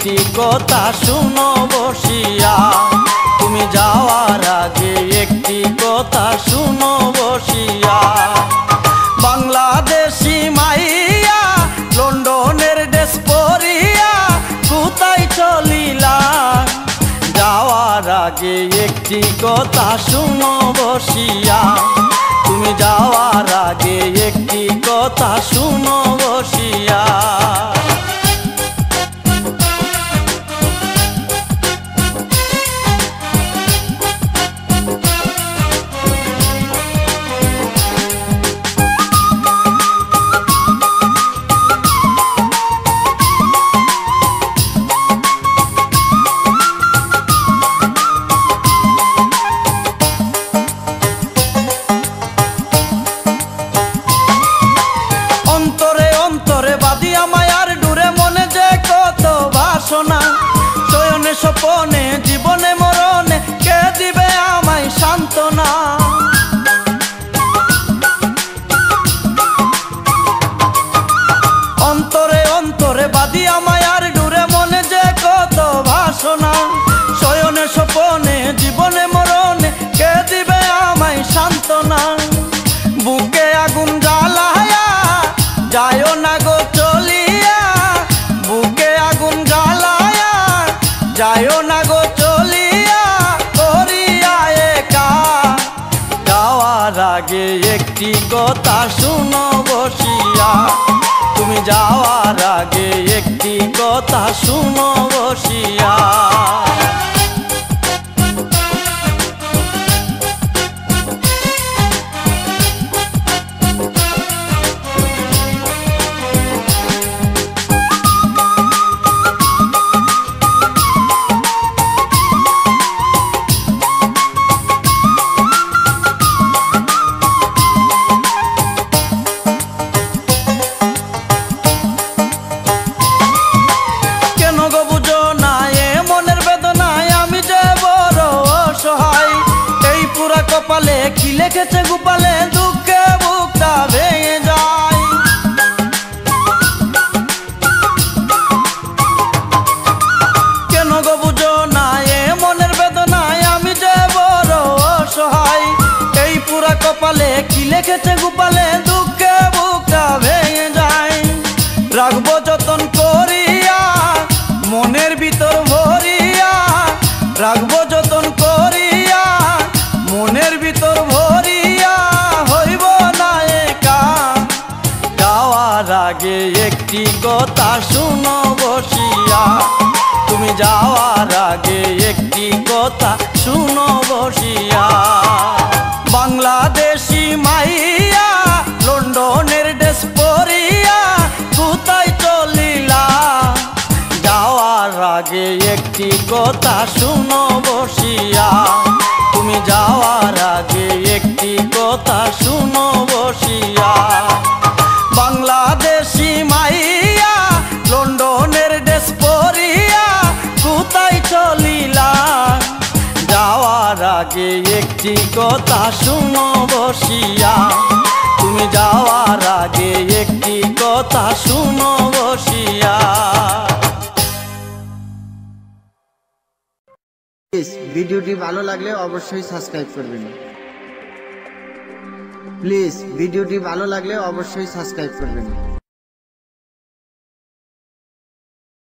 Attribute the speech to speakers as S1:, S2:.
S1: একটি কথা শুনো বসিয়া, তুমি যাওয়ার আগে একটি কথা শুনো বসিয়া। বাংলাদেশি মাইয়া লন্ডনের ড্রেস পরিয়া কোথায় চলিলা, যাওয়ার আগে একটি কথা শুনো বসিয়া, তুমি যাওয়ার আগে একটি কথা শুনো বসিয়া। শয়নে স্বপনে জীবনে মরণে কে দিবে আমায় সান্ত্বনা, অন্তরে অন্তরে বাদিয়া মায়ার ডুরে মনে যে কত বাসনা। শয়নে স্বপনে জীবনে মরণে কে দিবে আমায় সান্ত্বনা। বুকে আগুন জ্বালায়া যায়ও না গো চলিয়া, বুকে আগুন জ্বালায়া যায়ও না গো চলিয়া করিয়া একা। যাওয়ার আগে একটি কথা শুনো বসিয়া, তুমি যাওয়ার আগে একটি কথা শুনো বসিয়া। কপালে কি লেখেছে গোপালে দুঃখে বুকটা ভেঙে যায়। কেন গো বুঝো না এ মনের বেদনায় আমি যে বড় অসহায়। এই পুরা কপালে কি লেখেছে গোপালে দুঃখে বুকটা ভেঙে যায়। রাখবো যতন করিয়া মনের ভিতর ভরিয়া, রাখবো যতন করিয়া মনের ভিতর ভরিয়া, হইব না একা। যাওয়ার আগে একটি কথা শুনো বসিয়া, তুমি যাওয়ার আগে একটি কথা শুনো বসিয়া। বাংলাদেশি মাইয়া লন্ডনের ড্রেস পরিয়া কোথায় চলিলা, যাওয়ার আগে একটি কথা শুনো বসিয়া, তুমি যাওয়ার আগে একটি কথা শুনো বসিয়া। বাংলাদেশি মাইয়া লন্ডনের ড্রেস পরিয়া কোথায় চলিলা, যাওয়ার আগে একটি কথা শুনো বসিয়া, তুমি যাওয়ার আগে একটি কথা শুনো বসিয়া।
S2: ভিডিওটি ভালো লাগলে অবশ্যই সাবস্ক্রাইব করবেন। প্লিজ ভিডিওটি ভালো লাগলে অবশ্যই সাবস্ক্রাইব করবেন।